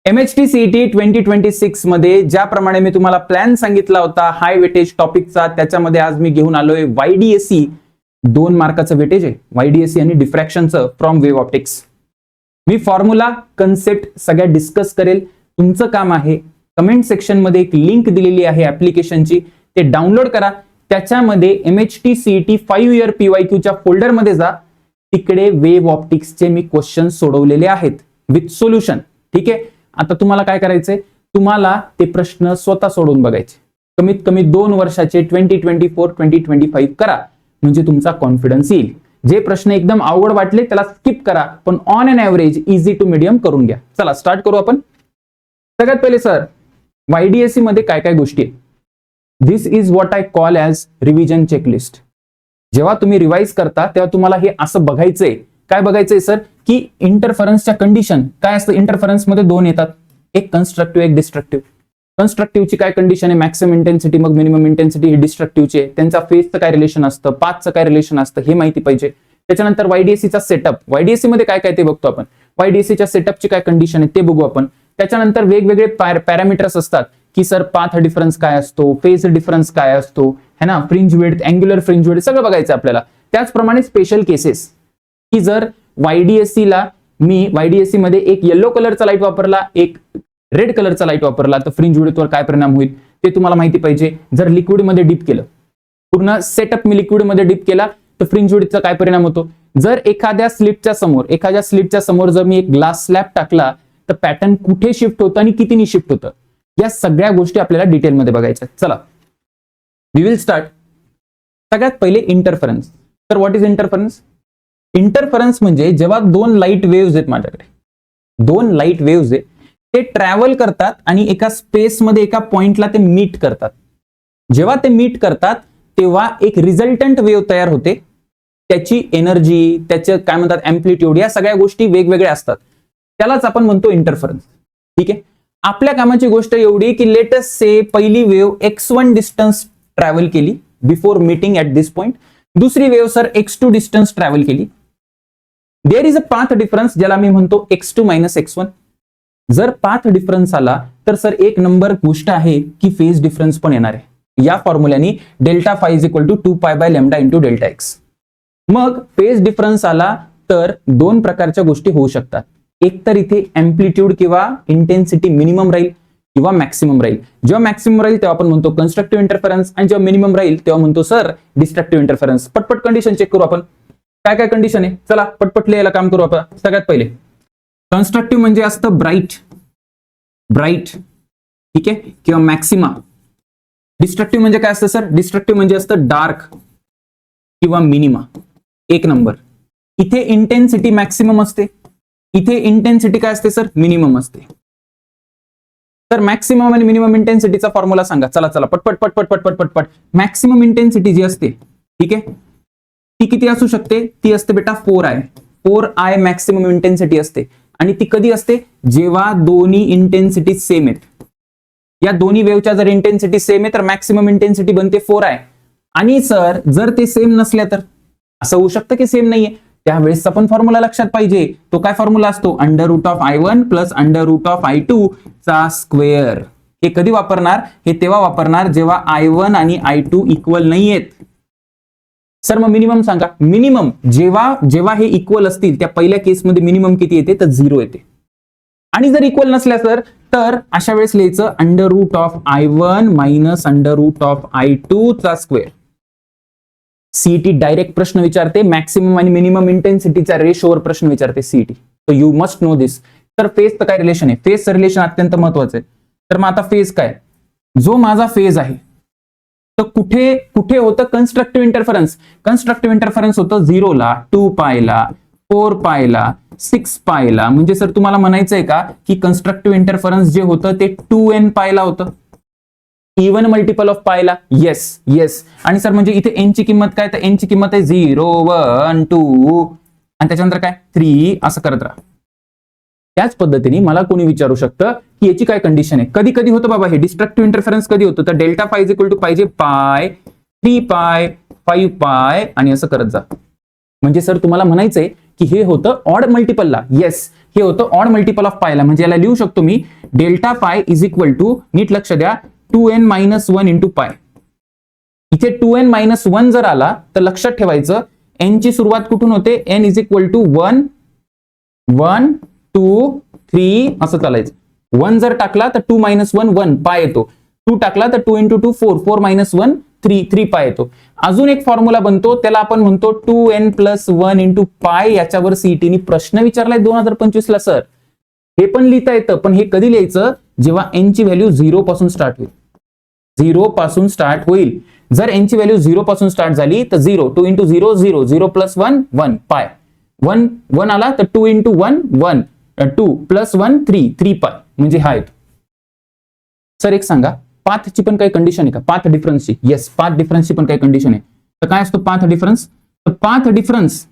MHT CET 2026 मध्ये ज्याप्रमाणे मी तुम्हाला प्लॅन सांगितला होता हाय वेटेज टॉपिकचा, त्याच्यामध्ये आज मी घेऊन आलोय YDAC 2 मार्काचं वेटेज आहे YDAC आणि डिफ्रॅक्शनचं फ्रॉम वेव्ह ऑप्टिक्स. मी फॉर्म्युला कन्सेप्ट सगळ्या डिस्कस करेल. तुमचं काम आहे कमेंट सेक्शन मध्ये एक लिंक दिलेली आहे ऍप्लिकेशनची, ते डाउनलोड करा. त्याच्यामध्ये MHT CET 5 इयर PYQ च्या फोल्डर मध्ये जा. तिकडे वेव्ह ऑप्टिक्सचे मी क्वेश्चन सोडवलेले आहेत विथ सोल्युशन. ठीक आहे, आता तुम्हाला काय करायचंय, तुम्हाला ते प्रश्न स्वतः सोडवून बघायचे. कमीत कमी 2 वर्षाचे 2024-2025 करा, म्हणजे तुमचा कॉन्फिडन्स येईल. जे प्रश्न एकदम अवघड वाटले त्याला स्किप करा, पण on an average easy to medium करून घ्या. चला स्टार्ट करू आपण. सगळ्यात पहिले सर, YDAC मध्ये काय काय गोष्टी आहेत. This is what I call as revision checklist. जेव्हा तुम्ही रिवाइज करता तेव्हा तुम्हाला हे असं बघायचंय. काय बघायचंय सर, की इंटरफरन्सच्या कंडिशन काय असतं. इंटरफरन्स मध्ये 2 येतात, एक कन्स्ट्रक्टिव्ह एक डिस्ट्रक्टिव्ह. कन्स्ट्रक्टिव्हची काय कंडिशन आहे, मॅक्सिमम इंटेन्सिटी मग मिनिमम इंटेन्सिटी. हे डिस्ट्रक्टिव्हचे आहे, त्यांचा फेजचं काय रिलेशन असतं, पाथचं काय रिलेशन असतं हे माहिती पाहिजे. त्याच्यानंतर YDACचा सेटअप, YDAC मध्ये काय काय ते बघतो आपण. YDACच्या सेटअपची काय कंडिशन आहे ते बघू आपण. त्याच्यानंतर वेगवेगळे पॅरामीटर्स असतात की सर पाथ डिफरन्स काय असतो, फेज डिफरन्स काय असतो, है ना, fringe width, angular fringe width सगळं बघायचं आपल्याला. त्याचप्रमाणे स्पेशल केसेस, की जर YDAC मध्ये एक येलो कलरचा लाईट वापरला, एक रेड कलरचा लाईट वापरला, तर फ्रिंज विड्थवर काय परिणाम होईल ते तुम्हाला माहिती पाहिजे. जर लिक्विड मध्ये डिप केलं, पूर्ण सेटअप मी लिक्विड मध्ये डिप केला, तर फ्रिंज विड्थचा काय परिणाम होतो. जर एखाद्या स्लिटच्या समोर जर मी एक ग्लास स्लॅब टाकला, तर पॅटर्न कुठे शिफ्ट होतं आणि कितीनी शिफ्ट होतं, या सगळ्या गोष्टी आपल्याला डिटेलमध्ये बघायच्या. चला वी विल स्टार्ट. सगळ्यात पहिले इंटरफरन्स. तर व्हॉट इज इंटरफरन्स. इंटरफरन्स म्हणजे जेव्हा 2 लाईट वेव्हज आहेत, माझ्याकडे 2 लाईट वेव्हज आहेत, ते ट्रॅव्हल करतात आणि एका स्पेसमध्ये एका पॉइंटला ते मीट करतात. जेव्हा ते मीट करतात तेव्हा एक रिझल्टंट वेव्ह तयार होते. त्याची एनर्जी, त्याचं काय म्हणतात अँप्लिट्यूड, या सगळ्या गोष्टी वेगवेगळ्या असतात. त्यालाच आपण म्हणतो इंटरफरन्स. ठीक आहे, आपल्या कामाची गोष्ट एवढी की लेटेस्ट से पहिली वेव्ह x1 डिस्टन्स ट्रॅव्हल केली before meeting at this point. दुसरी wave sir x2 distance travel केली. There is a path difference, ज्याला मी म्हणतो x2 - x1. जर पाथ डिफरन्स आला तर सर एक नंबर गोष्ट आहे की फेज डिफरन्स पण येणार आहे. या फॉर्म्युल्याने delta phi is equal to 2π/λ into delta X. मग फेज डिफरन्स आला तर 2 प्रकारच्या गोष्टी होऊ शकतात. एक तर इथे अँप्लिट्यूड किंवा इंटेन्सिटी मिनिमम राहील किंवा मॅक्सिमम राहील. जेव्हा मॅक्सिमम राहील तेव्हा आपण म्हणतो कन्स्ट्रक्टिव्ह इंटरफरन्स, आणि जेव्हा मिनिमम राहील तेव्हा म्हणतो सर डिस्ट्रक्टिव्ह इंटरफरन्स. पटपट कंडिशन चेक करू आपण. काय काय कंडिशन आहे, चला पटपट लिहायला काम करू आपण. सगळ्यात पहिले कन्स्ट्रक्टिव्ह म्हणजे असतं ब्राईट, ठीक आहे, किंवा मॅक्सिमा. डिस्ट्रक्टिव्ह म्हणजे काय असतं सर, डिस्ट्रक्टिव्ह म्हणजे असतं डार्क किंवा मिनिमा. 1 नंबर. इथे इंटेन्सिटी मॅक्सिमम असते, इथे इंटेन्सिटी काय असते सर, मिनिमम असते. तर मॅक्सिमम आणि मिनिमम इंटेन्सिटीचा फॉर्म्युला सांगा. चला चला पटपट पटपट पटपट पटपट. मॅक्सिमम इंटेन्सिटी जी असते, ठीक आहे, ती किती असू शकते, ती असते बेटा 4I मॅक्सिमम इंटेन्सिटी असते. आणि ती कधी असते, जेव्हा दोन्ही इंटेन्सिटी सेम आहेत. या दोन्ही वेव्हच्या जर इंटेन्सिटी सेम आहे तर मॅक्सिमम इंटेन्सिटी बनते 4I. आणि सर जर ते सेम नसल्या तर असं होऊ शकतं की सेम नाहीये, त्यावेळेस आपण फॉर्म्युला लक्षात पाहिजे. तो काय फॉर्म्युला असतो, √I1 + √I2 चा स्क्वेअर. हे कधी वापरणार, हे तेव्हा वापरणार जेव्हा I1 आणि I2 इक्वल नाहीयेत. सर मग मिनिमम सांगा. मिनिमम जेव्हा हे इक्वल असतील, त्या पहिल्या केसमध्ये मिनिमम किती येते, तर 0 येते. आणि जर इक्वल नसल्या सर, तर अशा वेळेस लिहायचं √I1 - √I2 चा स्क्वेअर. सीईटी डायरेक्ट प्रश्न विचारते, मॅक्सिमम आणि मिनिमम इंटेन्सिटीचा रेशोवर प्रश्न विचारते CET. So you must know this. तर फेजचं काय रिलेशन आहे, फेजचं रिलेशन अत्यंत महत्वाचं आहे. तर मग आता फेज काय, जो माझा फेज आहे तर कुठे होतं कन्स्ट्रक्टिव्ह इंटरफरन्स. कन्स्ट्रक्टिव्ह इंटरफरन्स होतं 0 ला, 2π ला, 4π ला, 6π ला. म्हणजे सर तुम्हाला म्हणायचंय का की कन्स्ट्रक्टिव्ह इंटरफरन्स जे होतं ते 2nπ ला होतं, even multiple of Payla. Yes. आणि सर म्हणजे इथे एन ची किंमत काय, तर एन ची किंमत आहे 0, 1, 2 आणि त्याच्यानंतर काय 3, असं करत राहा. त्याच पद्धतीने मला कोणी विचारू शकतं की याची काय कंडिशन आहे. कधी कधी होतं बाबा हे डिस्ट्रक्टिव्ह इंटरफरन्स कधी होतं, तर delta phi is equal to पाहिजे पाय, 3π, 5π आणि असं करत जा. म्हणजे सर तुम्हाला म्हणायचंय की हे होतं ऑड मल्टिपलला. येस, हे होतं ऑड मल्टिपल ऑफ पायला, म्हणजे याला लिहू शकतो मी डेल्टा पाय इज इक्वल टू, नीट लक्ष द्या, 2n-1 इंटू पाय. इथे 2n-1 जर आला तर लक्षात ठेवायचं n ची सुरुवात कुठून होते, n इज इक्वल टू 1 1 2 3 असं चालायचं. 1 जर टाकला तर 2-1 1 पाय येतो, 2 टाकला तर 2 इंटू 2 4 4-1 3 पाय येतो. अजून एक फॉर्म्युला बनतो, त्याला आपण म्हणतो 2n+1 इंटू पाय. याच्यावर सीईटीने प्रश्न विचारलाय 2025 ला सर. हे पण लिहिता येतं, पण हे कधी लिहायचं, जेव्हा n ची व्हॅल्यू 0 पासून स्टार्ट होईल. 0 पासून स्टार्ट होईल. जर n ची व्हॅल्यू 0 पासून स्टार्ट झाली तर 0, 2 इंटू 0 0, 0+1 1 पाय, 1 आला तर 2 इंटू 1 1, 2+1 3 पाय, म्हणजे हा येतो. सर एक सांगा, पाथची पण काही कंडिशन आहे का, पाथ डिफरन्सची? येस, पाथ डिफरन्सची पण काही कंडिशन आहे. तर काय असतो पाथ डिफरन्स? तर पाथ डिफरन्स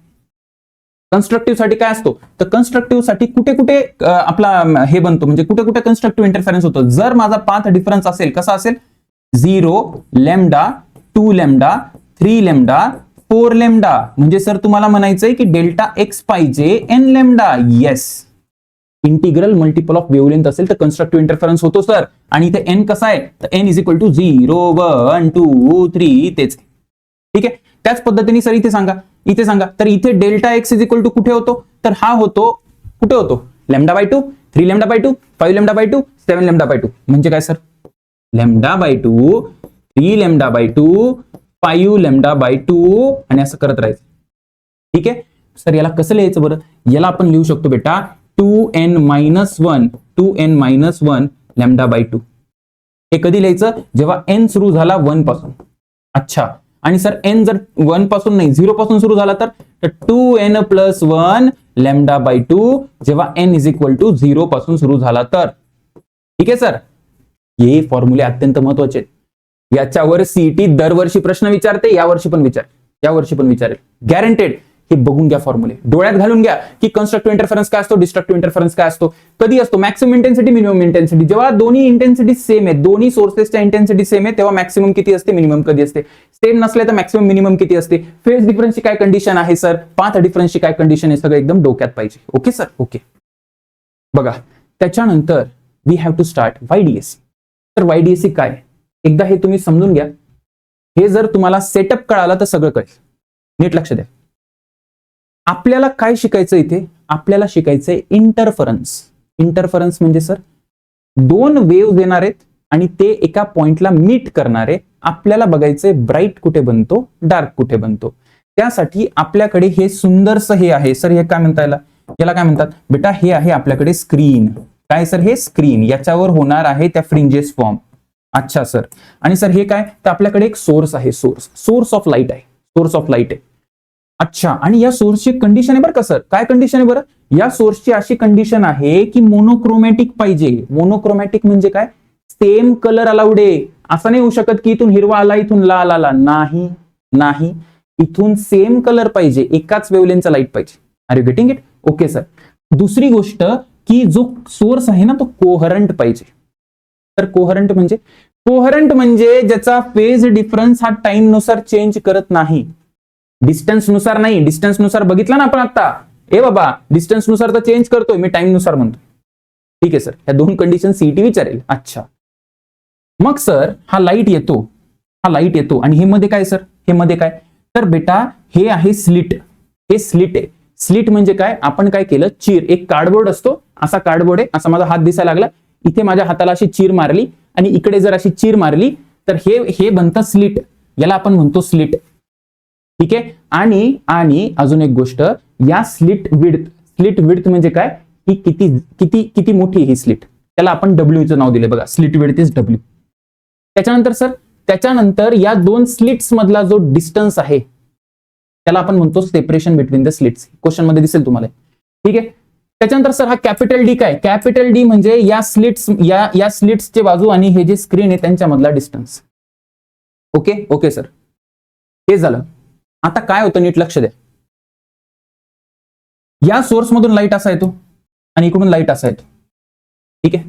कन्स्ट्रक्टिव्ह साठी काय असतो, तर कन्स्ट्रक्टिव्ह साठी कुठे कुठे आपला हे बनतो, म्हणजे कुठे कुठे कन्स्ट्रक्टिव्ह इंटरफेरन्स होतो. जर माझा पाथ डिफरन्स असेल, कसा असेल, 0 लॅम्डा 2 लॅम्डा 3 लॅम्डा 4 लॅम्डा, म्हणजे सर तुम्हाला म्हणायचंय की डेल्टा एक्स पाहिजे n lambda. Yes, integral multiple of wavelength असेल तर कन्स्ट्रक्टिव्ह इंटरफेरन्स होतो सर. आणि इथे n कसा आहे, तर n इज इक्वल टू 0 1 2 3 तेच. ठीक आहे, त्याच पद्धतीने सर इथे सांगा, तर इथे delta x is equal to कुठे होतो, तर हा होतो, कुठे होतो, λ/2 3 λ/2 5 λ/2 7 λ/2. म्हणजे काय सर, λ/2 3 λ/2 5 λ/2 आणि असं करत राहायचं. ठीक आहे सर, याला कसं लिहायचं बरं, याला आपण लिहू शकतो बेटा 2n-1 λ/2. हे कधी लिहायचं, जेव्हा n सुरू झाला 1 पासून. अच्छा, आणि सर n जर 1 पासून नाही 0 पासून सुरू झाला तर 2n+1 λ/2 जेव्हा n इज इक्वल टू 0 पासून सुरू झाला तर. ठीक आहे सर, हे फॉर्म्युले अत्यंत महत्वाचे आहेत. याच्यावर सीईटी दरवर्षी प्रश्न विचारते, यावर्षी पण विचारेल गॅरंटेड. हे बघून घ्या, फॉर्म्युले डोळ्यात घालून घ्या की कन्स्ट्रक्टिव्ह इंटरफरन्स काय असतो, डिस्ट्रक्टिव्ह इंटरफरन्स काय असतो, कधी असतो, मॅक्सिमम इंटेन्सिटी मिनिमम इंटेन्सिटी. जेव्हा दोन्ही इंटेन्सिटी सेम आहे, दोन्ही सोर्सेसच्या इंटेन्सिटी सेम आहे, तेव्हा मॅक्सिमम किती असते, मिनिमम कधी असते. सेम नसले तर मॅक्सिमम मिनिमम किती असते. फेज डिफरन्सची काय कंडिशन आहे सर, पाथ डिफरन्सची काय कंडिशन आहे, सगळं एकदम डोक्यात पाहिजे. Okay sir, okay. बघा, त्याच्यानंतर we have to start YDSC. तर YDSC काय, एकदा हे तुम्ही समजून घ्या. हे जर तुम्हाला सेटअप कळाला तर सगळं कळेल. नीट लक्ष द्या. आपल्याला काय शिकायचं इथे, आपल्याला शिकायचंय इंटरफरन्स. इंटरफरन्स म्हणजे सर, दोन वेव्ह देणार आहेत आणि ते एका पॉइंटला मीट करणारे. आपल्याला बघायचंय ब्राईट कुठे बनतो, डार्क कुठे बनतो. त्यासाठी आपल्याकडे हे सुंदरसं हे आहे सर, हे काय म्हणता, याला काय म्हणतात बेटा, हे आहे आपल्याकडे स्क्रीन. काय सर, हे स्क्रीन, याच्यावर होणार आहे त्या फ्रिंजेस फॉर्म. अच्छा सर, आणि सर हे काय, तर आपल्याकडे एक सोर्स आहे, सोर्स ऑफ लाईट आहे. अच्छा, आणि या सोर्सची कंडिशन आहे बरं का सर, काय कंडिशन आहे बरं, या सोर्सची अशी कंडिशन आहे की मोनोक्रोमॅटिक पाहिजे. मोनोक्रोमॅटिक म्हणजे काय, सेम कलर अलाउड आहे. असं नाही होऊ शकत की इथून हिरवा आला इथून लाल आला, नाही, इथून सेम कलर पाहिजे, एकाच वेवलेंथचा लाईट पाहिजे. Are you getting it? Okay sir. दुसरी गोष्ट की जो सोर्स आहे ना तो कोहरंट पाहिजे. तर कोहरंट म्हणजे ज्याचा फेज डिफरन्स हा टाइम नुसार चेंज करत नाही, डिस्टन्स नुसार नाही. डिस्टन्स नुसार बघितलं ना आपण आता, ए बाबा डिस्टन्स नुसार तर चेंज करतोय, मी टाइम नुसार म्हणतो. ठीक आहे सर, ह्या दोन कंडिशन सीईटी विचारेल. अच्छा, मग सर हा लाईट येतो आणि हे मध्ये काय सर, हे मध्ये काय, तर बेटा हे आहे स्लिट. हे स्लिट आहे. स्लिट म्हणजे काय, आपण काय केलं, चीर, एक कार्डबोर्ड असतो, असा कार्डबोर्ड आहे, असा माझा हात दिसायला लागला, इथे माझ्या हाताला अशी चीर मारली आणि इकडे जर अशी चीर मारली तर हे बनतं स्लिट. याला आपण म्हणतो स्लिट. ठीक आहे, आणि अजून एक गोष्ट, या स्लिट विड्थ म्हणजे काय, ही किती मोठी ही स्लिट, त्याला आपण डब्ल्यूचं नाव दिले बघा, स्लिट विड्थ इज डब्ल्यू. त्याच्यानंतर या दोन स्लिट्स मधला जो डिस्टन्स आहे त्याला आपण म्हणतो separation between the slits. Question मध्ये दिसेल तुम्हाला. ठीक आहे, त्याच्यानंतर सर हा कॅपिटल डी काय, कॅपिटल डी म्हणजे या स्लिट्सचे बाजू आणि हे जे स्क्रीन आहे त्यांच्यामधला डिस्टन्स. ओके सर, हे झालं. आता काय होतं नीट लक्ष द्या. या सोर्स मधून लाईट असा येतो आणि इकडून लाईट असा येतो. ठीक आहे,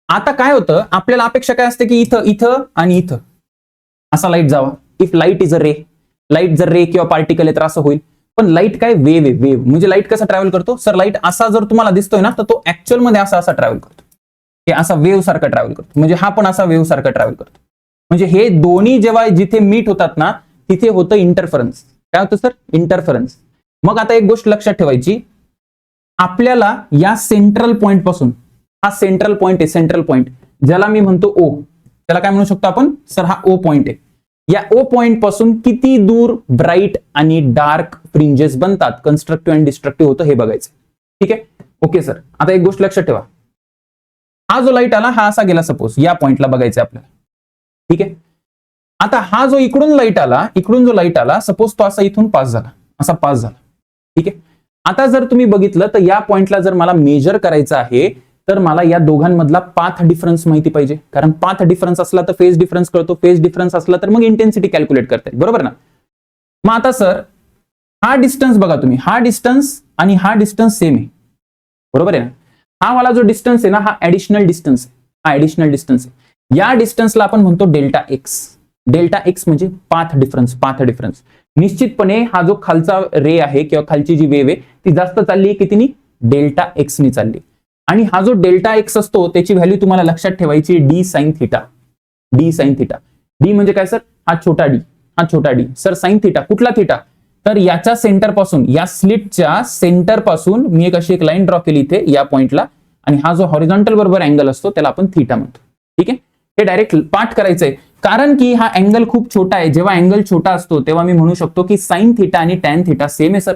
आता काय होतं, आपल्याला अपेक्षा काय असते की इथं आणि इथं असा light Java. If light is a ray, light जर रे किंवा पार्टिकल आहे तर असं होईल. पण लाईट काय वेव्ह आहे, वेव्ह म्हणजे लाईट कसा ट्रॅव्हल करतो सर, लाईट असा जर तुम्हाला दिसतोय ना तर तो ऍक्च्युअल मध्ये असा ट्रॅव्हल करतो, हे असा वेव्ह सारखा ट्रॅव्हल करतो, म्हणजे हा पण असा वेव्ह सारखा ट्रॅव्हल करतो. म्हणजे हे दोन्ही जेव्हा जिथे मीट होतात ना तिथे होतं इंटरफरन्स. काय होतं सर, इंटरफरन्स. मग आता एक गोष्ट लक्षात ठेवायची, आपल्याला या सेंट्रल पॉइंट पासून, हा सेंट्रल पॉइंट आहे, सेंट्रल पॉइंट ज्याला मी म्हणतो ओ, त्याला काय म्हणू शकतो आपण सर, हा ओ पॉइंट आहे. या ओ पॉइंट पासून किती दूर ब्राईट आणि डार्क फ्रिंजेस बनतात, कन्स्ट्रक्टिव्ह आणि डिस्ट्रक्टिव्ह होतं हे बघायचं. ठीक आहे, ओके सर. आता एक गोष्ट लक्षात ठेवा, हा जो लाईट आला हा असा गेला, सपोज या पॉइंटला बघायचं आपल्याला. ठीक आहे, आता हा जो इकडून लाईट आला, इकडून जो लाईट आला, सपोज तो असा इथून पास झाला, असा पास झाला. ठीक आहे, आता जर तुम्ही बघितलं तर या पॉइंटला जर मला मेजर करायचं आहे तर मला या दोघांमधला पाथ डिफरन्स माहिती पाहिजे, कारण पाथ डिफरन्स असला तर फेज डिफरन्स कळतो, फेज डिफरन्स असला तर मग इंटेन्सिटी कॅल्क्युलेट करता येईल, बरोबर ना. मग आता सर हा डिस्टन्स बघा तुम्ही, हा डिस्टन्स आणि हा डिस्टन्स सेम आहे, बरोबर आहे ना. हा वाला जो डिस्टन्स आहे ना हा ऍडिशनल डिस्टन्स आहे, हा ऍडिशनल डिस्टन्स आहे. या डिस्टन्सला आपण म्हणतो डेल्टा एक्स. डेल्टा एक्स म्हणजे पाथ डिफरन्स, पाथ डिफरन्स. निश्चितपणे हा जो खालचा रे आहे किंवा खालची जी वेव्ह आहे ती जास्त चालली आहे कितीनी, डेल्टा एक्स नी चालली. आणि हा जो डेल्टा एक्स असतो त्याची व्हॅल्यू तुम्हाला लक्षात ठेवायची D sine theta. D sine theta, D म्हणजे काय सर, हा छोटा डी, हा छोटा डी. सर साइन थिटा कुठला थिटा, तर याच्या सेंटर पासून, या स्लिटच्या सेंटर पासून मी एक अशी एक लाईन ड्रॉ केली इथे या पॉइंटला, आणि हा जो हॉरिझॉन्टल बरोबर अँगल असतो त्याला आपण थिटा म्हणतो. ठीक आहे, हे डायरेक्ट पाठ करायचंय, कारण की हा अँगल खूप छोटा आहे. जेव्हा अँगल छोटा असतो तेव्हा मी म्हणू शकतो की साइन थिटा आणि टॅन थिटा सेम आहे सर.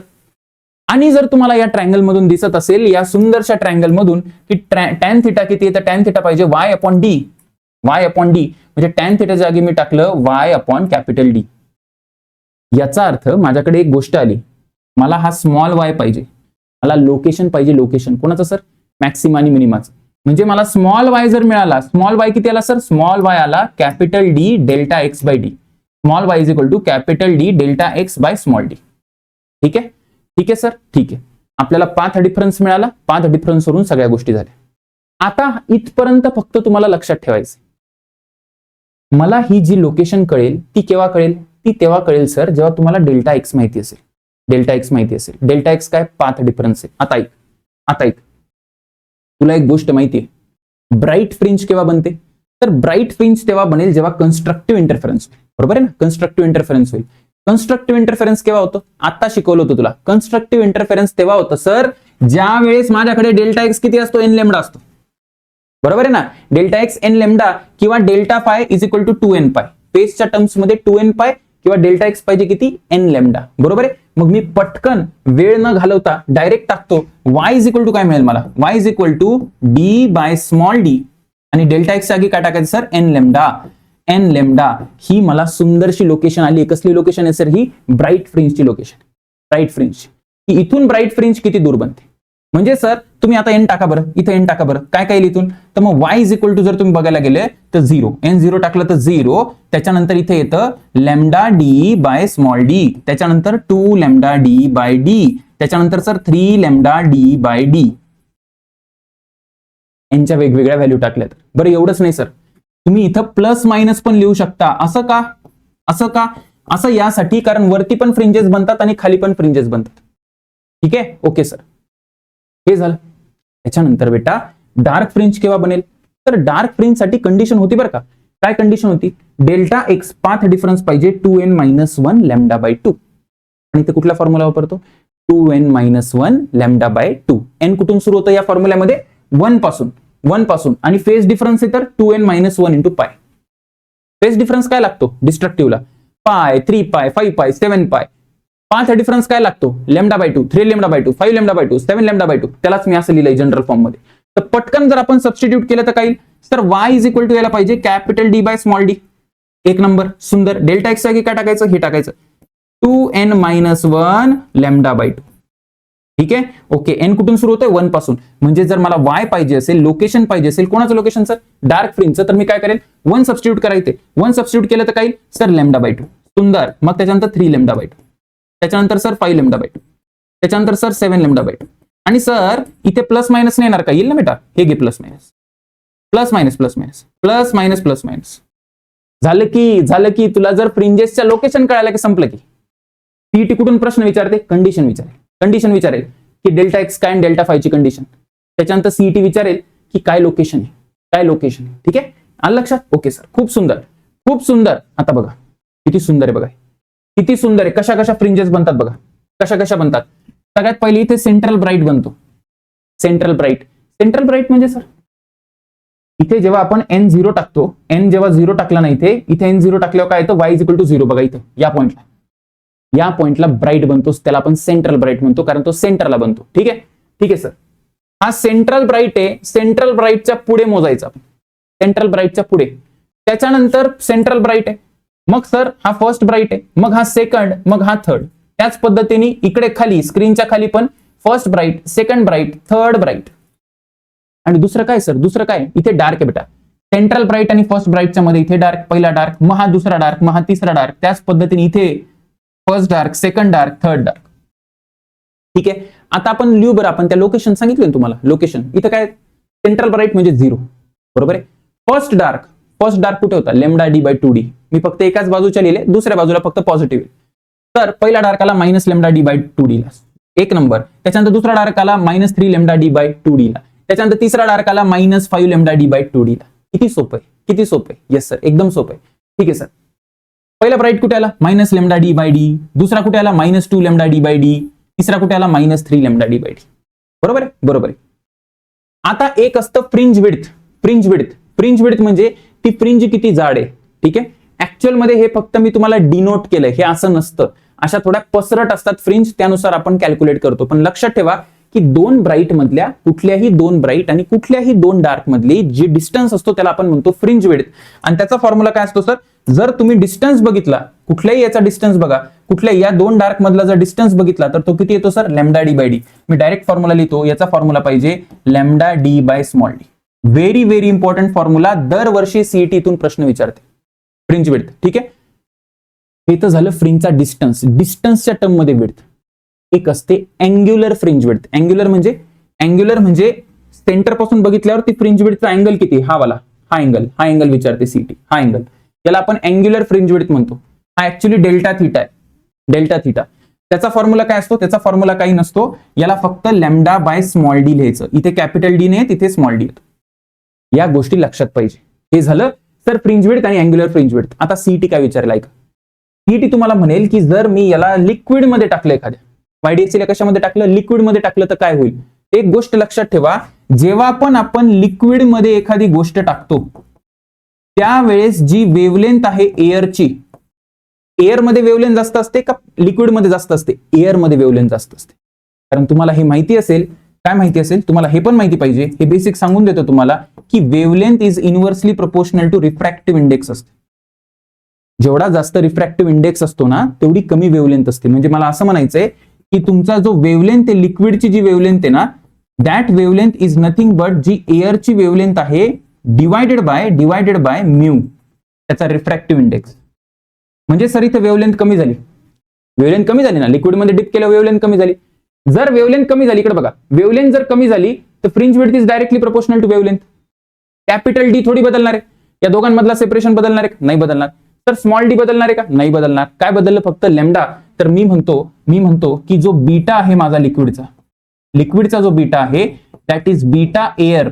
आणि जर तुम्हाला या ट्रायंगल मधून दिसत असेल, या सुंदरशा ट्रायंगल मधून, की टॅन थिटा किती आहे, तर टॅन थिटा पाहिजे Y upon D. Y upon D म्हणजे टॅन थिटा जागी मी टाकलं वाय अपॉन कॅपिटल डी. याचा अर्थ माझ्याकडे एक गोष्ट आली, मला हा स्मॉल वाय पाहिजे, मला लोकेशन पाहिजे, लोकेशन कोणाचं सर, मॅक्सिमा आणि मिनिमाचं. म्हणजे मला स्मॉल वाय जर मिळाला, स्मॉल वाय किती आला सर, स्मॉल वाय आला capital D delta x by d. Small y is equal to capital D delta x by small d. ठीक आहे, ठीक आहे सर, ठीक आहे. आपल्याला पाथ डिफरन्स मिळाला, पाथ डिफरन्स वरून सगळ्या गोष्टी झाल्या. आता इथपर्यंत फक्त तुम्हाला लक्षात ठेवायचं, मला ही जी लोकेशन कळेल ती केव्हा कळेल, ती तेव्हा कळेल सर जेव्हा तुम्हाला डेल्टा एक्स माहिती असेल. डेल्टा एक्स माहिती असेल. डेल्टा एक्स काय, पाथ डिफरन्स आहे. आता ऐक, आता ऐक, तुला एक गोष्ट माहिती आहे, ब्राईट फ्रिंज केव्हा बनते, तर ब्राईट फ्रिंज तेव्हा बनेल जेव्हा कन्स्ट्रक्टिव्ह इंटरफरन्स होईल, बरोबर आहे ना. कन्स्ट्रक्टिव्ह इंटरफरन्स होईल. कन्स्ट्रक्टिव्ह इंटरफरन्स केव्हा होतं, आता शिकवलं होतं तुला. कन्स्ट्रक्टिव्ह इंटरफरन्स तेव्हा होतं सर ज्या वेळेस माझ्याकडे डेल्टा एक्स किती असतो, एन लेमडा असतो, बरोबर आहे ना. डेल्टा एक्स एन लेमडा किंवा delta phi is equal to 2n pi. फेजच्या टर्म्स मध्ये 2n पाय किंवा डेल्टा एक्स पाहिजे किती, एन लेमडा, बरोबर आहे. मग मी पटकन वेळ न घालवता डायरेक्ट टाकतो y इज इक्वल टू काय मिळेल मला, y is equal to D by small D, आणि डेल्टा एक्स जागी काय टाकायचं sir, N lambda. N lambda ही मला सुंदरशी लोकेशन आली. कसली लोकेशन आहे सर, ही ब्राईट फ्रिंजची लोकेशन. ब्राईट फ्रिंज ही इथून ब्राईट फ्रिंज किती दूर बनते, म्हणजे सर तुम्ही आता एन टाका बरं, इथे एन टाका बरं, काय काय इथून, तर मग y इज इक्वल टू जर तुम्ही बघायला गेले तर 0, एन 0 टाकलं तर 0, त्याच्यानंतर इथे येतं lambda D by small d, त्याच्यानंतर 2 लॅम्डा डी बाय डी, त्याच्यानंतर sir 3 lambda D by d. यांच्या वेगवेगळ्या व्हॅल्यू टाकल्यात. बरं एवढंच नाही सर, तुम्ही इथं प्लस मायनस पण लिहू शकता. असं का, असं का, असं यासाठी कारण वरती पण फ्रिंजेस बनतात आणि खाली पण फ्रिंजेस बनतात. ठीक आहे, ओके सर, हे झालं. त्याच्यानंतर बेटा डार्क फ्रिंज केव्हा बनेल, तर डार्क फ्रिंज साठी कंडिशन होती बरं का. काय कंडिशन होती, डेल्टा एक्स पाथ डिफरन्स पाहिजे 2n-1 लॅम्डा बाय 2, आणि इथे कुठला फॉर्म्युला वापरतो, 2n-1 लॅम्डा बाय 2. एन कुठून सुरू होतं या फॉर्म्युल्यामध्ये, 1 पासून, 1 पासून, आणि फेज डिफरन्स आहे तर 2n-1 into pi. Phase difference काय लागतो डिस्ट्रक्टिव्हला, पाय, 3 पाय, 5 पाय, 7 पाय. पाथ डिफरन्स काय लागतो, lambda by 2, 3 lambda by 2, 5 lambda by 2, 7 lambda by 2. त्यालाच मी असं लिहिलंय जनरल फॉर्म मध्ये. तर पटकन जर आपण सबस्टिट्यूट केलं तर काय, तर y इज इक्वल टू यायला पाहिजे capital D by small D. एक नंबर, सुंदर. डेल्टा एक्स जागी काय टाकायचं, हे टाकायचं 2n-1 लॅम्डा बाय 2. ठीक आहे, ओके. एन कुठून सुरू होतोय, 1 पासून. म्हणजे जर मला y पाहिजे असेल, लोकेशन पाहिजे असेल, कोणाचं लोकेशन सर, डार्क फ्रिंजचं, तर मी काय करेल, 1 सबस्टिट्यूट करायचे. 1 सबस्टिट्यूट केलं तर काय सर, लॅम्डा बाय 2. सुंदर. मग त्याच्यानंतर 3 लॅम्डा बाय 2, त्याच्यानंतर सर 5 लॅम्डा बाय 2, त्याच्यानंतर सर 7 लॅम्डा बाय 2. आणि सर इथे प्लस मायनस नाही येणार का, येईल ना बेटा, हे घे plus minus, plus minus, plus minus, plus minus, plus minus. झालं की तुला जर फ्रिंजेसच्या लोकेशन कळालं की संपलं की. सीईटी कुठून प्रश्न विचारते? कंडिशन विचारेल की डेल्टा एक्स काय आणि डेल्टा फायची कंडिशन. त्याच्यानंतर सीईटी विचारेल की काय लोकेशन आहे, ठीक आहे. आलं लक्षात? ओके सर, खूप सुंदर. आता बघा किती सुंदर आहे, बघा किती सुंदर आहे. कशा फ्रिंजेस बनतात बघा, कशा बनतात. सगळ्यात पहिले इथे सेंट्रल ब्राइट बनतो. सेंट्रल ब्राइट म्हणजे सर इथे जेव्हा आपण n0 टाकतो, n जेव्हा 0 टाकला ना इथे n0 टाकल्यावर काय येतं? y is equal to 0. बघा इथं या पॉइंटला ब्राइट बनतो, त्याला आपण सेंट्रल ब्राइट म्हणतो, कारण तो सेंटरला बनतो. ठीक आहे सर. हा सेंट्रल ब्राइट आहे. सेंट्रल ब्राइटच्या पुढे मोजायचा आपण, सेंट्रल ब्राइटच्या पुढे. त्याच्यानंतर सेंट्रल ब्राइट आहे, मग सर हा फर्स्ट ब्राइट आहे, मग हा सेकंड, मग हा थर्ड. त्याच पद्धतीने इकडे खाली स्क्रीनच्या खाली पण first bright, second bright, third bright. आणि दुसरं काय सर? दुसरं काय? इथे डार्क आहे बेटा. सेंट्रल ब्राइट आणि फर्स्ट ब्राइटच्या मध्ये इथे डार्क, पहिला डार्क, मग हा दुसरा डार्क, मग हा तिसरा डार्क. त्याच पद्धतीने इथे first dark, second dark, third dark. ठीक आहे. आता आपण लिहू बरं, आपण त्या लोकेशन सांगितलं ना तुम्हाला. लोकेशन इथं काय? सेंट्रल ब्राइट म्हणजे 0, बरोबर आहे. फर्स्ट डार्क कुठे होता? Lambda D bye 2d. मी फक्त एकाच बाजूच्या लिहिले, दुसऱ्या बाजूला फक्त पॉझिटिव्ह. तर पहिला डार्क आला minus lambda D bye 2d ला, 1 नंबर. त्याच्यानंतर दुसरा डार्क आला -3 लॅम्डा डी बाय 2d ला. त्याच्यानंतर तिसरा डार्क आला -5 लॅम्डा डी बाय 2d ला. किती सोपं आहे. येस सर, एकदम सोपं आहे. ठीक आहे सर. पहिला ब्राइट कुठे आला? Minus lambda D by d. दुसरा कुठे आला? -2 लॅम्डा डी बाय डी. तिसरा कुठे आला? -3 लॅम्डा डी बाय डी. बरोबर आहे. आता एक असतं फ्रिंज विड्थ म्हणजे ती फ्रिंज किती जाड आहे. ठीक आहे. ऍक्च्युअल मध्ये हे फक्त मी तुम्हाला डिनोट केलंय, हे असं नसतं. अशा थोड्या पसरट असतात फ्रिंज, त्यानुसार आपण कॅल्क्युलेट करतो. पण लक्षात ठेवा की 2 ब्राइट मधल्या कुठल्याही 2 ब्राइट आणि कुठल्याही 2 डार्क मधली जी डिस्टन्स असतो त्याला आपण म्हणतो फ्रिंज विड्थ. आणि त्याचा फॉर्म्युला काय असतो सर? जर तुम्ही डिस्टन्स बघितला, कुठल्याही याचा डिस्टन्स बघा, कुठल्या या 2 डार्क मधला जर डिस्टन्स बघितला तर तो किती येतो sir? Lambda D by D. मी डायरेक्ट फॉर्म्युला लिहितो, याचा फॉर्म्युला पाहिजे lambda D by small D. Very important formula, दरवर्षी सीईटीतून प्रश्न विचारते. Fringe width. ठीक आहे. हे तर झालं फ्रिंजचा डिस्टन्सच्या टर्म मध्ये विड्थ. एक असते अँग्युलर फ्रिंज विड्थ. अँग्युलर म्हणजे सेंटर पासून बघितल्यावर ती फ्रिंज विड्थचा अँगल किती? हा अँगल विचारते सीईटी. हा अँगल, याला आपण अँग्युलर फ्रिंज विड्थ म्हणतो. हा ऍक्च्युअली डेल्टा थीटा आहे. त्याचा फॉर्म्युला काय असतो? त्याचा फॉर्म्युला काही नसतो, याला फक्त लॅम्डा बाय स्मॉल डी लिहायचं. इथे कॅपिटल डी नाही, तिथे स्मॉल डी येतो. या गोष्टी लक्षात पाहिजे. हे झालं सर फ्रिंज विड्थ आणि अँग्युलर फ्रिंज विड्थ. आता सीईटी काय विचारेल ऐका. सीईटी तुम्हाला म्हणेल की जर मी याला लिक्विड मध्ये टाकलं, एखाद्या YDXL कशामध्ये टाकलं? लिक्विड मध्ये टाकलं तर काय होईल? एक गोष्ट लक्षात ठेवा, जेव्हा पण आपण लिक्विड मध्ये एखादी गोष्ट टाकतो त्यावेळेस जी वेव्हलेंथ आहे एअरची, एअर मध्ये वेव्हलेंथ जास्त असते का लिक्विड मध्ये जास्त असते? एअर मध्ये वेव्हलेंथ जास्त असते. कारण तुम्हाला हे माहिती असेल, काय माहिती असेल तुम्हाला? हे पण माहिती पाहिजे. हे बेसिक सांगून देतो तुम्हाला की wavelength is inversely proportional to refractive index असते. जेवढा जास्त रिफ्रॅक्टिव्ह इंडेक्स असतो ना, तेवढी कमी वेव्हलेंथ असते. म्हणजे मला असं म्हणायचंय की तुमचा जो वेव्हलेंथ आहे, लिक्विडची जी वेव्हलेंथ आहे ना, that wavelength is nothing but जी एअरची वेव्हलेंथ आहे डिवायडेड बाय म्यू, त्याचा रिफ्रॅक्टिव्ह इंडेक्स. म्हणजे सर इथे वेव्हलेंथ कमी झाली ना, लिक्विडमध्ये डिप केलं वेव्हलेंथ कमी झाली. जर वेव्हलेंथ कमी झाली, इकडे बघा, वेव्हलेंथ जर कमी झाली तर fringe width is directly proportional to wavelength. Capital D थोडी बदलणार आहे, या दोघांमधला सेपरेशन बदलणार आहे? नाही बदलणार. तर स्मॉल डी बदलणार आहे का? नाही बदलणार. काय बदललं? फक्त लॅम्डा. तर मी म्हणतो की जो बीटा आहे माझा लिक्विडचा जो बीटा आहे, that is beta air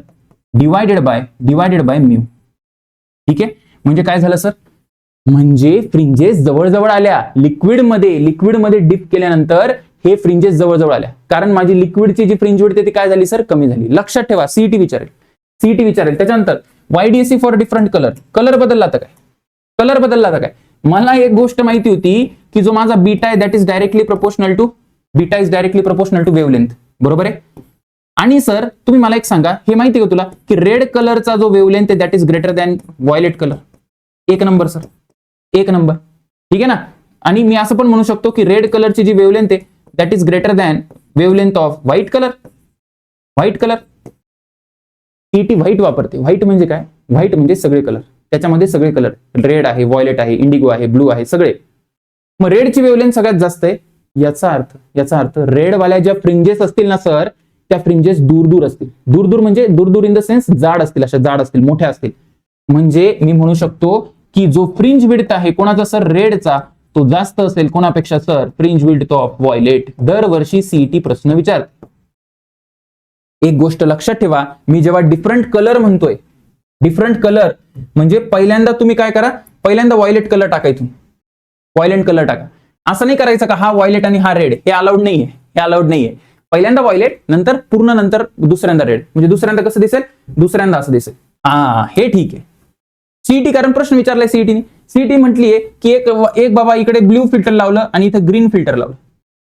divided by mu. ठीक आहे. म्हणजे काय झालं सर? म्हणजे फ्रिंजेस जवळ आल्या. लिक्विडमध्ये डिप केल्यानंतर हे फ्रिंजेस जवळ आल्या, कारण माझी लिक्विडची जी फ्रिंज विड्थ ती काय झाली सर? कमी झाली. लक्षात ठेवा, सीईटी विचारेल. त्याच्यानंतर YDSC फॉर डिफरंट कलर बदलला तर काय? मला एक गोष्ट माहिती होती की जो माझा बीटा आहे that is directly proportional to wavelength. बरोबर आहे. आणि सर तुम्ही मला एक सांगा, हे माहिती आहे का तुला की रेड कलरचा जो वेव्हलेंथ आहे that is greater than violet colour? 1 number sir, 1 number. ठीक आहे ना. आणि मी असं पण म्हणू शकतो की रेड कलरची जी वेव्हलेंथ आहे that is greater than wavelength off white colour. CET white वापरते. व्हाईट म्हणजे काय? व्हाईट म्हणजे सगळे कलर, त्याच्यामध्ये सगळे कलर, रेड आहे, व्हायलेट आहे, इंडिगो आहे, ब्लू आहे, सगळे. मग रेडची वेव्हलेंथ सगळ्यात जास्त आहे. याचा अर्थ रेड वाल्या ज्या फ्रिंजेस असतील ना सर, त्या फ्रिंजेस दूर असतील. दूर म्हणजे दूर इन द सेन्स जाड असतील, मोठ्या असतील. म्हणजे मी म्हणू शकतो की जो फ्रिंज विड्थ आहे कोणाचा सर? रेडचा, तो जास्त असेल कोणापेक्षा sir? Fringe width of violet. दरवर्षी सीईटी प्रश्न विचारते. एक गोष्ट लक्षात ठेवा, मी जेव्हा डिफरंट कलर म्हणतोय, डिफरंट कलर म्हणजे पहिल्यांदा तुम्ही काय करा, पहिल्यांदा व्हायलेट कलर टाकायचं, व्हायलेट कलर टाका. असं नाही करायचं का हा व्हायलेट आणि हा रेड, हे अलाउड नाहीये, हे अलाउड नाहीये. पहिल्यांदा व्हायलेट, नंतर पूर्ण, नंतर दुसऱ्यांदा रेड. म्हणजे दुसऱ्यांदा कसं दिसेल? दुसऱ्यांदा असं दिसेल. हे ठीक आहे. सीईटी कारण प्रश्न विचारलाय सीईटीने. सीईटी म्हटलीये की एक बाबा इकडे ब्ल्यू फिल्टर लावलं आणि इथं ग्रीन फिल्टर लावलं,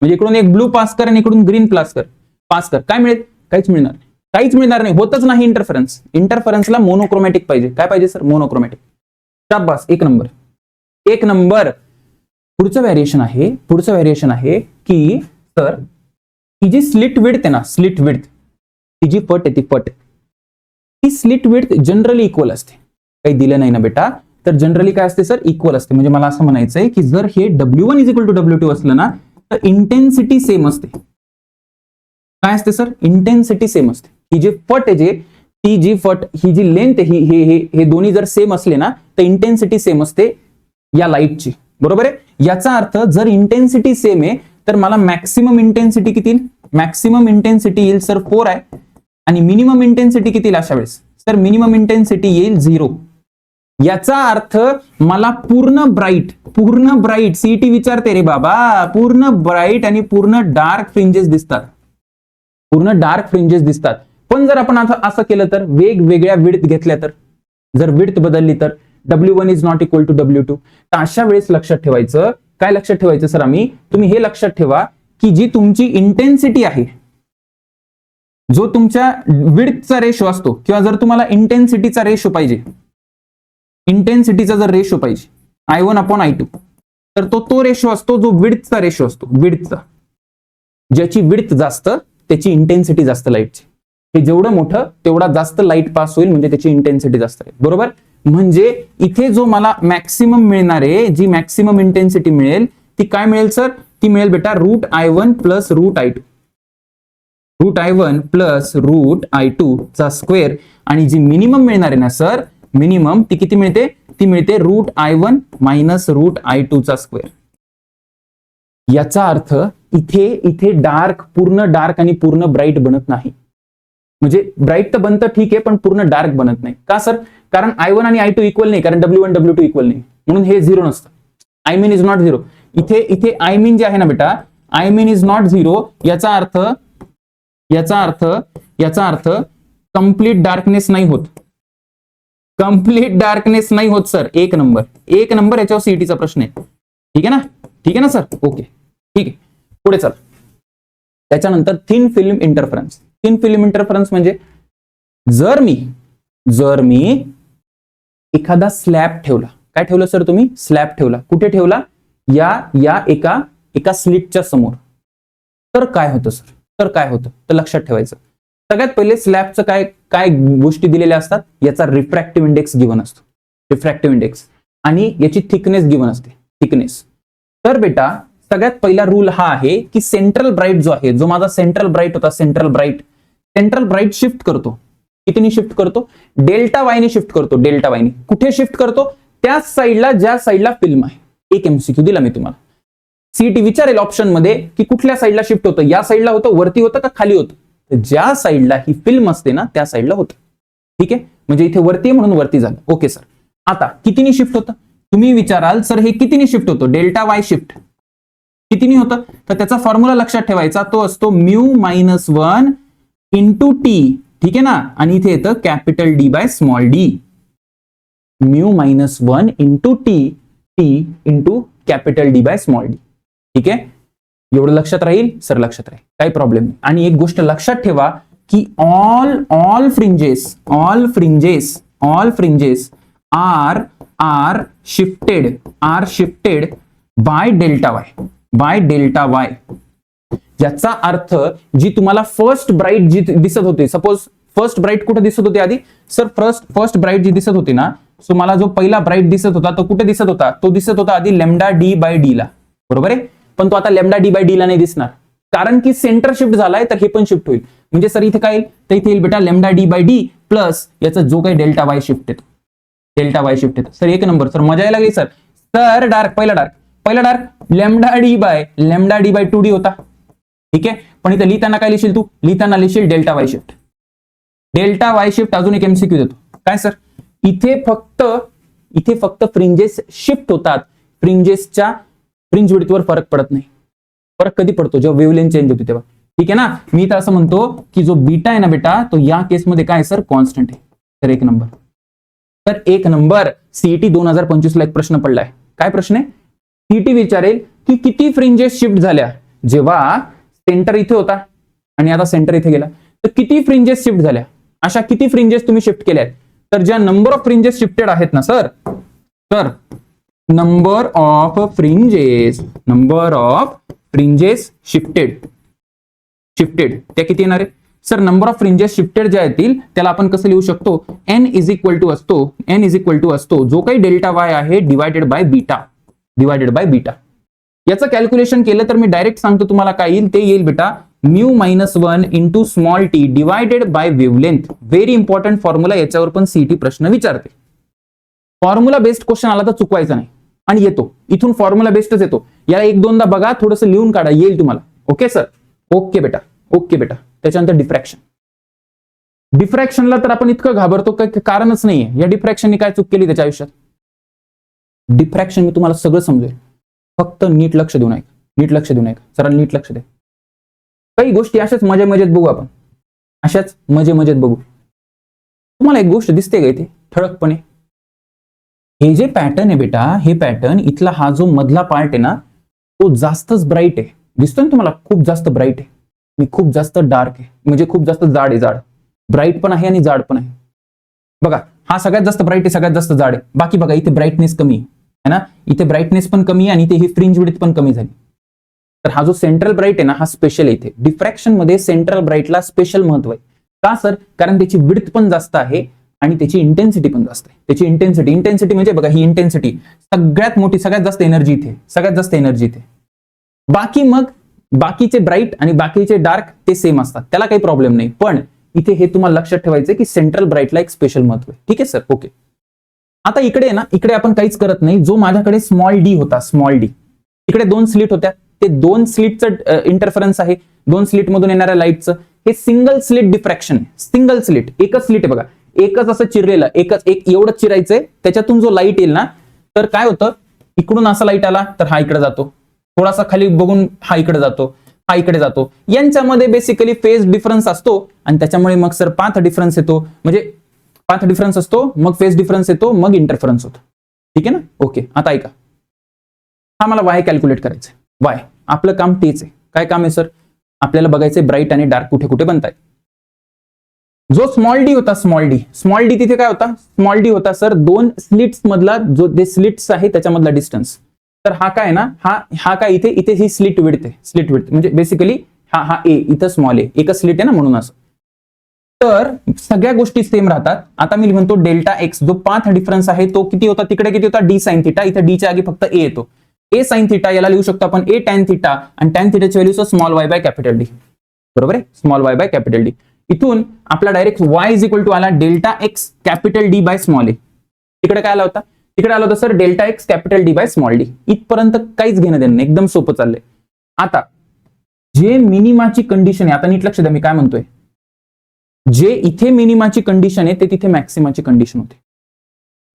म्हणजे इकडून एक ब्लू पास कर आणि इकडून ग्रीन पास कर. काय मिळेल? काहीच मिळणार नाही, काहीच मिळणार नाही, होतच नाही इंटरफरन्स. इंटरफरन्सला मोनोक्रोमॅटिक पाहिजे. काय पाहिजे सर? मोनोक्रोमॅटिक. शाबास, एक नंबर, एक नंबर. पुढचं व्हेरिएशन आहे की सर ही जी स्लिट विड्थ आहे ना, स्लिट विड्थ, ही जी पट आहे ती पट, ती स्लिट विड्थ जनरली इक्वल असते. काही दिलं नाही ना बेटा, तर जनरली काय असते सर? इक्वल असते. म्हणजे मला असं म्हणायचंय की जर हे W1 is equal to W2 असलं ना, तर इंटेन्सिटी सेम असते. काय असते सर? इंटेन्सिटी सेम असते. ही जी फट आहे, ती जी फट, ही जी लेंथ आहे, हे दोन्ही जर सेम असले ना, तर इंटेन्सिटी सेम असते या लाईटची. बरोबर आहे? याचा अर्थ जर इंटेन्सिटी सेम आहे तर मला मॅक्सिमम इंटेन्सिटी किती? मॅक्सिमम इंटेन्सिटी येईल सर 4 आहे. आणि मिनिमम इंटेन्सिटी किती अशा वेळेस? सर मिनिमम इंटेन्सिटी येईल 0. याचा अर्थ मला पूर्ण ब्राईट सीईटी विचारते रे बाबा, पूर्ण ब्राईट आणि पूर्ण डार्क फ्रिंजेस दिसतात, पूर्ण डार्क फ्रिंजेस दिसतात. पण जर आपण असं केलं तर, वेगवेगळ्या विड्थ घेतल्या तर, जर विड्थ बदलली तर W1 is not equal to W2. तर अशा वेळेस लक्षात ठेवायचं, काय लक्षात ठेवायचं सर? तुम्ही हे लक्षात ठेवा की जी तुमची इंटेन्सिटी आहे, जो तुमच्या विड्थचा रेशो असतो, किंवा जर तुम्हाला इंटेन्सिटीचा रेशो पाहिजे, इंटेन्सिटीचा जर रेशो पाहिजे I1/I2, तर तो रेशो असतो जो विड्थचा रेशो असतो. विड्थचा, ज्याची विड्थ जास्त त्याची इंटेन्सिटी जास्त लाईटची. हे जेवढं मोठं तेवढा जास्त लाईट पास होईल, म्हणजे त्याची इंटेन्सिटी जास्त आहे. बरोबर? म्हणजे इथे जो मला मॅक्सिमम मिळणार आहे, जी मॅक्सिमम इंटेन्सिटी मिळेल ती काय मिळेल सर? ती मिळेल बेटा √I1 plus √I2, √I1 plus √I2 चा स्क्वेअर. आणि जी मिनिमम मिळणार आहे ना सर, मिनिमम ती किती मिळते? ती मिळते √I1 मायनस √I2 चा स्क्वेअर. याचा अर्थ इथे डार्क, पूर्ण डार्क आणि पूर्ण ब्राईट बनत नाही. म्हणजे ब्राईट तर बनतं ठीक आहे, पण पूर्ण डार्क बनत नाही. का सर? कारण I1 आणि I2 इक्वल नाही, कारण W1 W2 इक्वल नाही, म्हणून हे 0 नसतं. I mean is not 0. इथे I मीन जे आहे ना बेटा, I मीन इज नॉट 0. याचा अर्थ कंप्लीट डार्कनेस नाही होत, कंप्लीट डार्कनेस नाही होत सर. एक नंबर याच्यावर सीईटीचा प्रश्न आहे. ठीक आहे ना? ठीक आहे ना सर? ओके, ठीक आहे. पुढे चला. त्याच्यानंतर thin film interference. Thin film interference म्हणजे जर मी एखादा स्लॅब ठेवला. काय ठेवलं सर तुम्ही? स्लॅब ठेवला. कुठे ठेवला? या एका स्लिटच्या समोर. तर काय होतं सर? तर लक्षात ठेवायचं, सगळ्यात पहिले स्लॅबचं काय गोष्टी दिलेल्या असतात? याचा रिफ्रॅक्टिव्ह इंडेक्स गिव्हन असतो, रिफ्रॅक्टिव्ह इंडेक्स, आणि याची थिकनेस गिव्हन असते, थिकनेस. तर बेटा सगळ्यात पहिला रूल हा आहे की सेंट्रल ब्राईट जो आहे, जो माझा सेंट्रल ब्राईट होता, सेंट्रल ब्राईट शिफ्ट करतो. कितीने शिफ्ट करतो? डेल्टा वायने शिफ्ट करतो. डेल्टा वायने कुठे शिफ्ट करतो? त्या साईडला ज्या साईडला फिल्म आहे. एक MCQ दिला मी तुम्हाला. सीईटी विचारेल ऑप्शन मध्ये की कुठल्या साईडला शिफ्ट होतं, या साईडला होतं, वरती होतं का खाली होतं? तर ज्या साईडला ही फिल्म असते ना त्या साईडला होतं. ठीक आहे? म्हणजे इथे वरती म्हणून वरती झालं. Okay sir. आता कितीने शिफ्ट होतं? तुम्ही विचाराल सर हे कितीने शिफ्ट होतं? डेल्टा वाय शिफ्ट कितीने होतं? तर त्याचा फॉर्म्युला लक्षात ठेवायचा, तो असतो μ-1 इंटू T. ठीक आहे ना? आणि इथे येतं capital D by small d. μ-1 into T into capital D by small d. ठीक आहे? एवढं लक्षात राहील सर? लक्षात राहील, काही प्रॉब्लेम नाही. आणि एक गोष्ट लक्षात ठेवा की all fringes are shifted by delta y. याचा अर्थ जी तुम्हाला फर्स्ट ब्राईट जी दिसत होती, सपोज फर्स्ट ब्राईट कुठे दिसत होती आधी सर? फर्स्ट ब्राईट जी दिसत होती ना, सो मला जो पहिला ब्राईट दिसत होता तो कुठे दिसत होता? तो दिसत होता आधी λd/d ला. बरोबर आहे? पण तो आता λd/d ला नाही दिसणार, कारण की सेंटर शिफ्ट झालाय, तर हे पण शिफ्ट होईल. म्हणजे सर इथे काय येईल? तर इथे येईल बेटा λd/d प्लस याचा जो काही डेल्टा वाय शिफ्ट येतो. सर एक नंबर सर, मजा यायला लागली सर. पहिला पहिला dark lambda D bye 2d होता, ठीक आहे. पण इथं लिहिताना काय लिहिशील तू, लिहिताना लिहिशील delta Y shift. Delta Y shift अजून एक एमसीक्यू देतो. काय सर, इथे फक्त फ्रिंजेस शिफ्ट होतात, फ्रिंजेसच्या फ्रिंज विड्थवर फरक पडत नाही. फरक कधी पडतो, जेव्हा वेव्हलेंथ चेंज होते तेव्हा, ठीक आहे ना. मी तर असं म्हणतो की जो बीटा आहे ना बेटा, तो या केसमध्ये काय सर, कॉन्स्टंट आहे. तर एक नंबर सीईटी 2025 ला एक प्रश्न पडलाय. काय प्रश्न आहे, सीईटी विचारेल की किती फ्रिंजेस शिफ्ट झाल्या जेव्हा सेंटर इथे होता आणि आता सेंटर इथे गेला, तर किती फ्रिंजेस शिफ्ट झाल्या, अशा किती फ्रिंजेस तुम्ही शिफ्ट केल्या आहेत. तर ज्या नंबर ऑफ फ्रिंजेस शिफ्टेड आहेत ना सर, तर नंबर ऑफ फ्रिंजेस शिफ्टेड त्या किती येणार आहे sir, number of fringes shifted ज्या येतील त्याला आपण कसं लिहू शकतो, n इज इक्वल टू असतो जो काही डेल्टा वाय आहे डिवायडेड बाय बीटा. याचं कॅल्क्युलेशन केलं तर मी डायरेक्ट सांगतो तुम्हाला काय येईल, ते येईल बेटा μ-1 into small T divided by wavelength. Very important formula, याच्यावर पण सीईटी प्रश्न विचारते. फॉर्म्युला बेस्ड क्वेश्चन आला तर चुकवायचा नाही, आणि येतो इथून फॉर्म्युला बेस्डच येतो. याला एक दोनदा बघा, थोडंसं लिहून काढा, येईल तुम्हाला. ओके सर, ओके बेटा. त्याच्यानंतर डिफ्रॅक्शनला तर आपण इतकं घाबरतो काही कारणच नाहीये. या डिफ्रॅक्शनने काय चूक केली त्याच्या आयुष्यात. डिफ्रॅक्शन मी तुम्हाला सगळं समजेल, फक्त नीट लक्ष देऊ नका. जरा नीट लक्ष द्या. काही गोष्टी अशाच मजेत बघू आपण, तुम्हाला एक गोष्ट दिसते का इथे ठळकपणे, हे जे पॅटर्न आहे बेटा, हे पॅटर्न इथला हा जो मधला पार्ट आहे ना, तो जास्तच ब्राईट आहे. दिसतोय ना तुम्हाला, खूप जास्त ब्राईट आहे. मी खूप जास्त डार्क आहे, म्हणजे खूप जास्त जाड आहे. ब्राईट पण आहे आणि जाड पण आहे. बघा, हा सगळ्यात जास्त ब्राईट आहे, सगळ्यात जास्त जाड आहे. बाकी बघा, इथे ब्राईटनेस कमी आहे ना, इथे ब्राईटनेस पण कमी आहे आणि इथे ही फ्रिंज विड्थ पण कमी झाली. तर हा जो सेंट्रल ब्राईट आहे ना, हा स्पेशल आहे. इथे डिफ्रॅक्शन मध्ये सेंट्रल ब्राईटला स्पेशल महत्व आहे. का सर, कारण त्याची विड्थ पण जास्त आहे आणि त्याची इंटेन्सिटी पण जास्त आहे. त्याची इंटेन्सिटी म्हणजे बघा, ही इंटेन्सिटी सगळ्यात मोठी, सगळ्यात जास्त एनर्जी इथे. बाकी मग बाकीचे ब्राईट आणि बाकीचे डार्क ते सेम असतात, त्याला काही प्रॉब्लेम नाही. पण इथे हे तुम्हाला लक्षात ठेवायचं की सेंट्रल ब्राईटला एक स्पेशल महत्व आहे. ठीक आहे सर, ओके. आता इकडे ना, इकडे आपण काहीच करत नाही. जो माझ्याकडे स्मॉल डी होता, इकडे 2 स्लिट होत्या, ते 2 स्लिटचं इंटरफरन्स आहे, 2 स्लिट मधून येणाऱ्या लाईटचं. हे सिंगल स्लिट डिफ्रॅक्शन आहे. एकच स्लिट आहे बघा, एकच असं चिरलेलं, एक एवढंच चिरायचंय. त्याच्यातून जो लाईट येईल ना, तर काय होतं, इकडून असा लाईट आला तर हा इकडे जातो, थोडासा खाली बघून हा इकडे जातो. यांच्यामध्ये बेसिकली फेज डिफरन्स असतो आणि त्याच्यामुळे मग सर पाथ डिफरन्स येतो, म्हणजे पाथ डिफरन्स असतो, मग फेज डिफरन्स येतो, मग इंटरफरन्स होतो. ठीक आहे ना, ओके. आता ऐका, हा मला वाय कॅल्क्युलेट करायचंय. वाय आपलं काम तेच आहे. काय काम आहे सर, आपल्याला बघायचंय ब्राईट आणि डार्क कुठे कुठे बनतायत. जो स्मॉल डी होता, स्मॉल डी तिथे काय होता, स्मॉल डी होता सर 2 स्लिट्स मधला, जो ते स्लिट्स आहे त्याच्यामधला डिस्टन्स. तर हा काय ना, हा काय, इथे ही स्लिट विड्थ म्हणजे बेसिकली हा ए, इथं स्मॉल ए, एकच स्लिट आहे ना, म्हणून असं. तर सगळ्या गोष्टी सेम राहतात. आता मी म्हणतो डेल्टा एक्स, जो पाथ डिफरन्स आहे तो किती होता, तिकडे किती होता, डी साइन थिटा. इथे डी च्या आधी फक्त ए येतो, ए साइन थिटा. याला लिहू शकतो आपण ए टॅन थिटा, आणि टॅन थिटाची value small Y by capital D. बरोबर आहे, small Y by capital D. इथून आपला direct Y is equal to आला delta X capital D by small A. तिकडे काय आला होता, sir delta X capital D by small D. इथपर्यंत काहीच घेणं देणं नाही, एकदम सोपं चाललंय. आता जे मिनिमाची कंडिशन आहे, आता नीट लक्ष द्या मी काय म्हणतोय, जे इथे मिनिमाची कंडिशन आहे ते तिथे मॅक्सिमाची कंडिशन होते.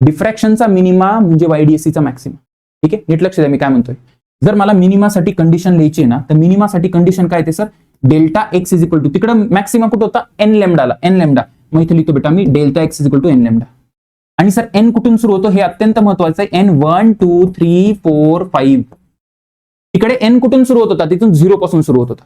डिफ्रॅक्शनचा मिनिमा म्हणजे वायडीएसीचा मॅक्सिमा. ठीक आहे, नीट लक्ष द्या मी काय म्हणतोय. जर मला मिनिमासाठी कंडिशन लिहायची आहे ना, तर मिनिमासाठी कंडिशन काय येते sir, delta x is equal to, तिकडे मॅक्सिमा कुठं होता, एन लॅम्डा. मग इथे लिहितो बेटा मी delta x is equal to N lambda. आणि सर एन कुठून सुरू होतो हे अत्यंत महत्वाचं आहे. एन 1 2 3 4 5. इकडे एन कुठून सुरू होत होता, तिथून 0 पासून सुरू होत होता.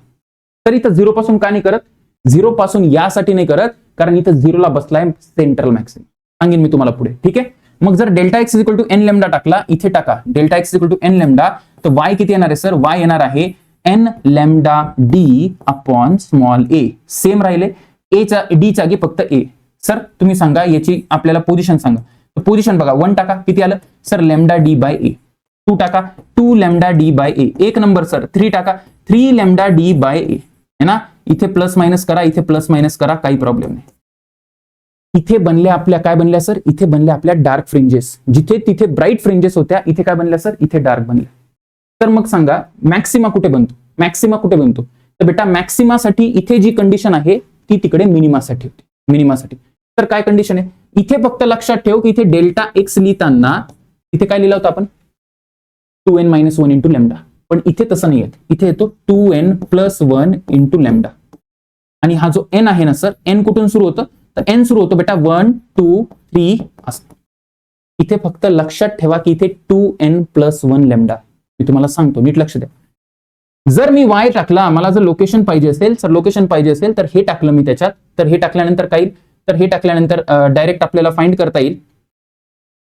तर इथं 0 पासून का नाही करत, 0 पासून यासाठी नाही करत, कारण इथं 0 ला बसलाय सेंट्रल मॅक्सिमम. सांगेन मी तुम्हाला पुढे. ठीक आहे, मग जर delta x is equal to N lambda टाकला, इथे टाका delta x is equal to N lambda, तर वाय किती येणार आहे सर, वाय येणार आहे N lambda D upon small A. Same राहिले, डी च्या जागी फक्त ए. सर तुम्ही सांगा याची आपल्याला पोझिशन सांगा. पोझिशन बघा, 1 टाका, किती आलं सर, लॅम्डा डी बाय ए. 2 टाका, 2 lambda D by A. 1 number sir. 3 टाका, 3 लॅम्डा डी बाय ए. है ना, इथे प्लस मायनस करा, इथे प्लस मायनस करा, काही प्रॉब्लेम नाही. इथे बनल्या आपल्या काय बनल्या सर, इथे बनल्या आपल्या डार्क फ्रिंजेस. जिथे तिथे ब्राईट फ्रिंजेस होत्या, इथे काय बनल्या सर, इथे डार्क बनल्या. तर मग सांगा मॅक्सिमा कुठे बनतो? मॅक्सिमा कुठे बनतो? तर बेटा मॅक्सिमासाठी इथे जी कंडिशन आहे ती तिकडे मिनिमासाठी होती. मिनिमासाठी तर काय कंडिशन आहे? इथे फक्त लक्षात ठेव की इथे डेल्टा एक्स लिहिताना इथे काय लिहिलं होतं आपण? 2n-1 into lambda. पण इथे तसं नाही येत. इथे येतो 2n+1 इंटू लॅम्डा. आणि हा जो n आहे ना सर, n कुठून सुरू होतं? तर n सुरू होतो बेटा 1, 2, 3 असं. इथे फक्त लक्षात ठेवा की इथे 2n+1 लॅम्डा. मी तुम्हाला सांगतो, नीट लक्ष द्या. जर मी y टाकला, मला जर लोकेशन पाहिजे असेल, सर लोकेशन पाहिजे असेल तर हे टाकलं मी त्याच्यात, तर हे टाकल्यानंतर काय येईल? तर हे टाकल्यानंतर डायरेक्ट आपल्याला फाइंड करता येईल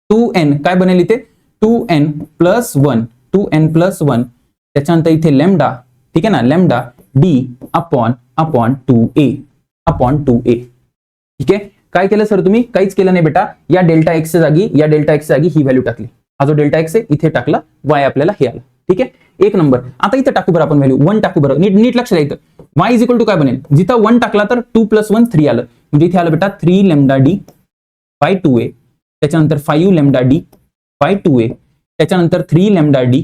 2n काय बनेल इथे? 2n+1 2n+1 त्याच्यानंतर इथे लॅम्डा, ठीक आहे ना, लॅम्डा d अपॉन 2a. ठीक आहे. काय केलं सर तुम्ही? काहीच केलं नाही बेटा. या डेल्टा एक्सच्या जागी ही व्हॅल्यू टाकली. हा जो डेल्टा एक्स आहे इथे टाकला, y आपल्याला हे आलं. ठीक आहे, एक नंबर. आता इथं टाकू बरं आपण व्हॅल्यू 1 टाकू बरं. नीट लक्ष द्यायचं. y इज इक्वल टू काय बनेल? जिथं 1 टाकला तर 2+1 3 आलं. म्हणजे इथे आलं बेटा 3 लॅम्डा d बाय 2a. त्याच्यानंतर 5 लॅम्डा d बाय 2a. त्याच्यानंतर 3 लॅम्डा d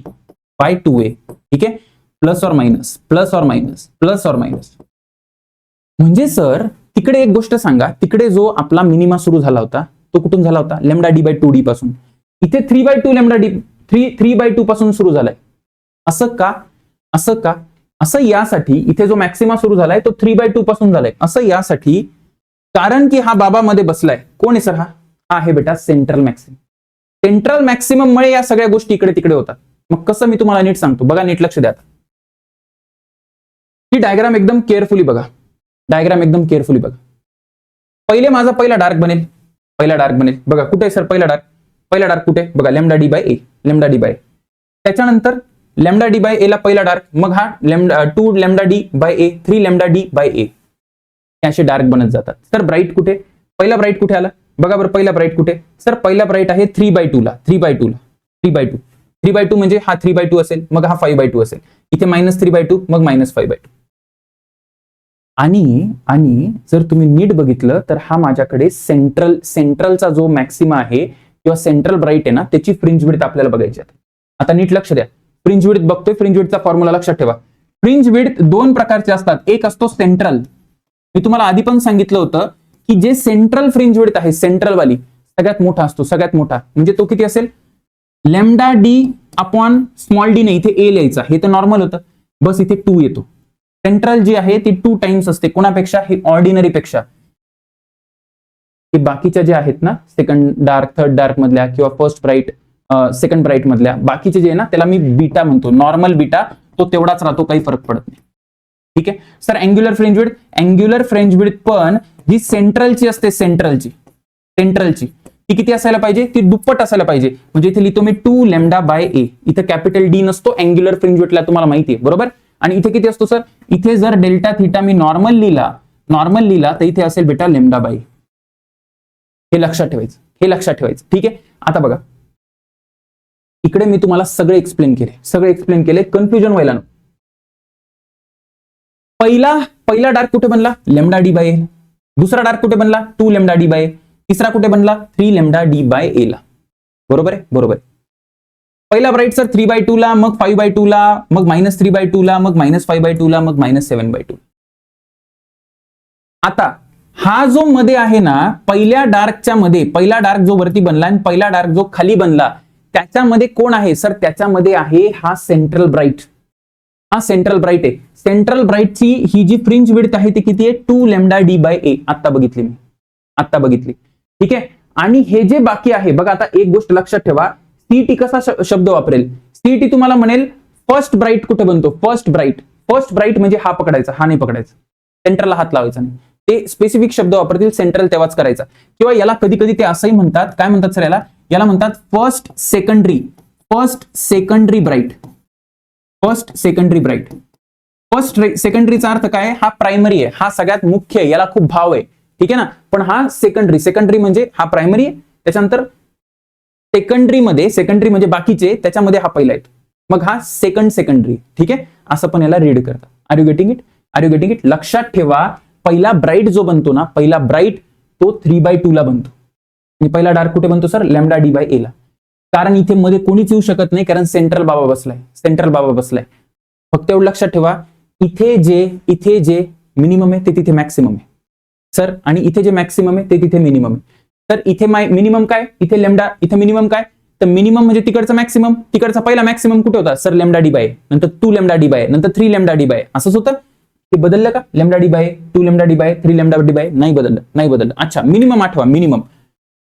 बाय 2a. ठीक आहे, प्लस ऑर मायनस. म्हणजे सर तिकडे एक गोष्ट सांगा, तिकडे जो आपला मिनिमा सुरू झाला होता तो कुठून झाला होता? लॅम्डा d बाय 2d पासून. इथे 3/2 लॅम्डा d 3/2 पासून सुरू झालाय. असं का? असं यासाठी इथे जो मॅक्सिमा सुरू झालाय तो 3/2 पासून झालाय. असं यासाठी कारण की हा बाबा मध्ये बसलाय. कोण आहे सर? हा आहे बेटा सेंट्रल मॅक्सिमम. सेंट्रल मॅक्सिमम मुळे या सगळ्या गोष्टी इकडे तिकडे होतात. मग कसं मी तुम्हाला नीट सांगतो बघा, नीट लक्ष द्या. ही डायग्राम एकदम केअरफुली बघा. पहिले माझा पहिला डार्क बनेल. बघा कुठे आहे सर पहिला डार्क कुठे? बघा लॅम्डा d बाय a. त्याच्यानंतर लॅम्डा d बाय a ला पहिला डार्क, मग हा 2 lambda d by a, 3 lambda d by a. हे असे डार्क बनत जातात. सर ब्राईट कुठे? पहिला ब्राईट कुठे आला? बघा बरं पहिला ब्राईट कुठे? सर पहिला ब्राईट आहे 3/2 ला. 3/2 म्हणजे हा 3/2 असेल, मग हा 5/2 असेल. इथे -3/2 मग -5/2. आणि जर तुम्ही नीट बघितलं तर हा माझ्याकडे सेंट्रलचा जो मॅक्सिमा आहे किंवा सेंट्रल ब्राईट आहे ना, त्याची फ्रिंज विड्थ आपल्याला बघायची आहे. आता नीट लक्ष द्या. फ्रिंज विड्थ बघतोय. फ्रिंज विड्थचा फॉर्म्युला लक्षात ठेवा. फ्रिंज विड्थ दोन प्रकारचे असतात. एक असतो सेंट्रल. मी तुम्हाला आधी पण सांगितलं होतं की जे सेंट्रल फ्रिंज विड्थ आहे, सेंट्रल वाली सगळ्यात मोठा असतो. सगळ्यात मोठा म्हणजे तो किती असेल? Lambda d upon small d. नाही, इथे a लिहायचा. हे तर नॉर्मल होतं. बस इथे 2 येतो. सेंट्रल जी आहे ती 2 टाइम्स असते. कोणापेक्षा? हे ऑर्डिनरी पेक्षा. हे बाकीच्या जे आहेत ना, सेकंड डार्क, थर्ड डार्क मधल्या किंवा फर्स्ट ब्राईट, सेकंड ब्राईट मधल्या बाकीचे जे आहे ना, त्याला मी बीटा म्हणतो. नॉर्मल बीटा तो तेवढाच राहतो, काही फरक पडत नाही. ठीक आहे सर. अँग्युलर फ्रिंज विड्थ पण जी सेंट्रलची असते, सेंट्रलची ती किती असायला पाहिजे? ती दुप्पट असायला पाहिजे. म्हणजे इथे लिहितो मी 2 लॅम्डा बाय a. इथे कॅपिटल D नसतो अँग्युलर फ्रिंज विड्थला, तुम्हाला माहिती आहे बरोबर. आणि इथे किती असतो सर? इथे जर डेल्टा थीटा मी नॉर्मल लिहिला तर इथे असेल बेटा लॅम्डा बाय. हे लक्षात ठेवायचं. ठीक आहे. आता बघा इकडे मी तुम्हाला सगळे एक्सप्लेन केले. कन्फ्युजन व्हायला नको. पहिला डार्क कुठे बनला? Lambda d by a. दुसरा डार्क कुठे बनला? 2 लॅम्डा d बाय a. तिसरा कुठे बनला? 3 लॅम्डा d बाय a ला. बरोबर आहे. पहिला ब्राईट सर 3/2 ला, मग 5/2 ला, मग -3/2 ला, मग -5/2 ला, मग -7/2. आता हा जो मध्ये आहे ना, पहिल्या डार्कच्या मध्ये पहिला डार्क जो वरती बनला आणि पहिला डार्क जो खाली बनला त्याच्यामध्ये कोण आहे सर? त्याच्यामध्ये आहे हा सेंट्रल ब्राईट. आहे. सेंट्रल ब्राईटची ही जी फ्रिंज विड्थ आहे ती किती आहे? 2 लॅम्डा d बाय a. आता बघितली. ठीक आहे. आणि हे जे बाकी आहे बघा, आता एक गोष्ट लक्षात ठेवा. सीटी कसा शब्द वापरेल? सीटी तुम्हाला म्हणेल फर्स्ट ब्राईट कुठे बनतो? फर्स्ट ब्राईट म्हणजे हा पकडायचा, हा नाही पकडायचा. सेंटरला हात लावायचा नाही. ते स्पेसिफिक शब्द वापरतील. सेंट्रल तेव्हाच करायचा. किंवा याला कधी कधी ते असंही म्हणतात. काय म्हणतात सर याला म्हणतात फर्स्ट सेकंडरी ब्राईट. फर्स्ट सेकंडरीचा अर्थ काय? हा प्रायमरी आहे, हा सगळ्यात मुख्य आहे, याला खूप भाव आहे. ठीक आहे ना. पण हा सेकंडरी म्हणजे हा प्रायमरी आहे. त्याच्यानंतर सेकंडरी म्हणजे बाकीचे, त्याच्यामध्ये हा पहिला येतो. मग हा सेकंडरी. ठीक आहे. असं पण याला रीड करतात. Are you getting it? लक्षात ठेवा. पहिला ब्राईट जो बनतो ना, तो 3/2 ला बनतो. आणि पहिला डार्क कुठे बनतो sir? Lambda d by a ला. कारण इथे मध्ये कोणीच येऊ शकत नाही, कारण सेंट्रल बाबा बसलाय. फक्त एवढं लक्षात ठेवा, इथे जे मिनिमम आहे ते तिथे मॅक्सिमम आहे सर, आणि इथे जे मॅक्सिमम आहे ते तिथे मिनिमम आहे. तर इथे मिनिमम काय, इथे लेमडा, इथे मिनिमम काय, तर मिनिमम म्हणजे तिकडचा मॅक्सिमम, तिकडचा पहिला मॅक्सिमम कुठे होता सर, लेमडा डी बाय, नंतर 2 लेमडा डी बाय, नंतर 3 लेमडा डी बाय, असंच होतं. हे बदललं का, lambda D by, 2 lambda D by, 3 lambda D by, नाही बदललं. अच्छा, मिनिमम आठवा, मिनिमम.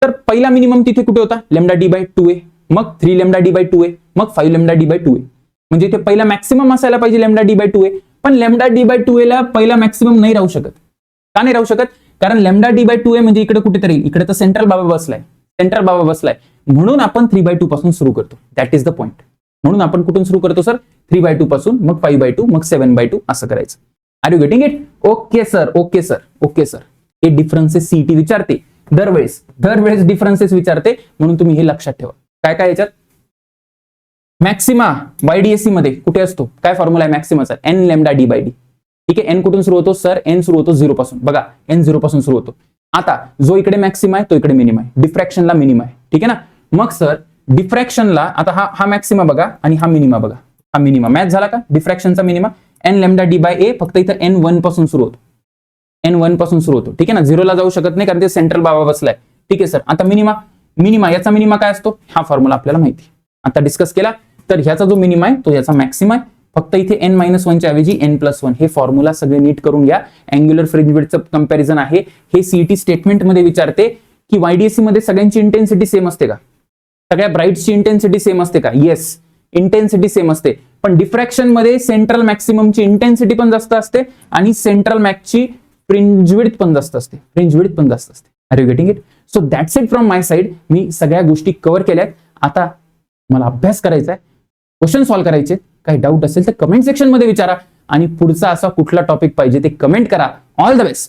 तर पहिला मिनिमम तिथे कुठे होता, लेमडा डी बाय 2 आहे, मग 3 लेमडा डी बाय 2 आहे, मग 5 लेमडा डी बाय 2 आहे. म्हणजे इथे पहिला मॅक्सिमम असायला पाहिजे लेमडा डी बाय 2 आहे, पण लेमडा डी बाय 2 ला पहिला मॅक्सिमम नाही राहू शकत. का नाही राहू शकत, कारण लेमडा डी बाय 2 आहे म्हणजे इकडे कुठेतरी, इकडे तर सेंट्रल बाबा बसलाय, म्हणून आपण 3/2 पासून सुरू करतो. That is the point. म्हणून आपण कुठून सुरू करतो सर, 3/2 पासून, मग 5/2, मग 7/2 असं करायचं. Are you getting it? Okay sir. हे डिफरन्सेस सीईटी विचारते दरवेळेस डिफरन्सेस विचारते, म्हणून तुम्ही हे लक्षात ठेवा. काय याच्यात मॅक्सिमा YDSC मध्ये कुठे असतो, काय फॉर्म्युला आहे मॅक्सिमाचा, n lambda D by d. ठीक आहे, n कुठून सुरू होतो सर, n सुरू होतो 0 पासून. बघा, n 0 पासून सुरू होतो. आता जो इकडे मॅक्सिमा आहे तो इकडे मिनिमा आहे, डिफ्रॅक्शनला मिनिमा आहे. ठीक आहे ना, मग सर डिफ्रॅक्शनला आता हा मॅक्सिमा बघा आणि हा मिनिमा बघा, हा मिनिमा मॅच झाला का, डिफ्रॅक्शनचा minima n lambda D by A, फक्त इथं n1 पासून सुरू होतो. ठीक आहे ना, 0 ला जाऊ शकत नाही कारण ते सेंट्रल बाबा बसलाय. ठीक आहे सर, आता मिनिमा याचा मिनिमा काय असतो, हा फॉर्म्युला आपल्याला माहिती आता डिस्कस केला. तर ह्याचा जो मिनिमा आहे तो याचा मॅक्सिमा आहे, फक्त इथे n-1 च्या ऐवजी n+1. हे फॉर्म्युला सगळे नीट करून घ्या. अँग्युलर फ्रिंज विड्थचं कंपॅरिझन आहे हे. सीईटी स्टेटमेंट मध्ये विचारते की YDSC मध्ये सगळ्यांची इंटेन्सिटी सेम असते का, सगळ्या ब्राईट्सची इंटेन्सिटी सेम असते का, येस, इंटेन्सिटी सेम असते, पण डिफ्रॅक्शन मध्ये सेंट्रल मॅक्सिममची इंटेन्सिटी पण जास्त असते आणि सेंट्रल मॅक्सची फ्रिंज विड्थ पण जास्त असते. Are you getting it? So that's it from my side. मी सगळ्या गोष्टी कव्हर केल्यात. आता मला अभ्यास करायचा आहे, क्वेश्चन सॉल्व्ह करायचे. काही डाऊट असेल तर कमेंट सेक्शन मध्ये विचारा, आणि पुढचा असा कुठला टॉपिक पाहिजे ते कमेंट करा. All the best.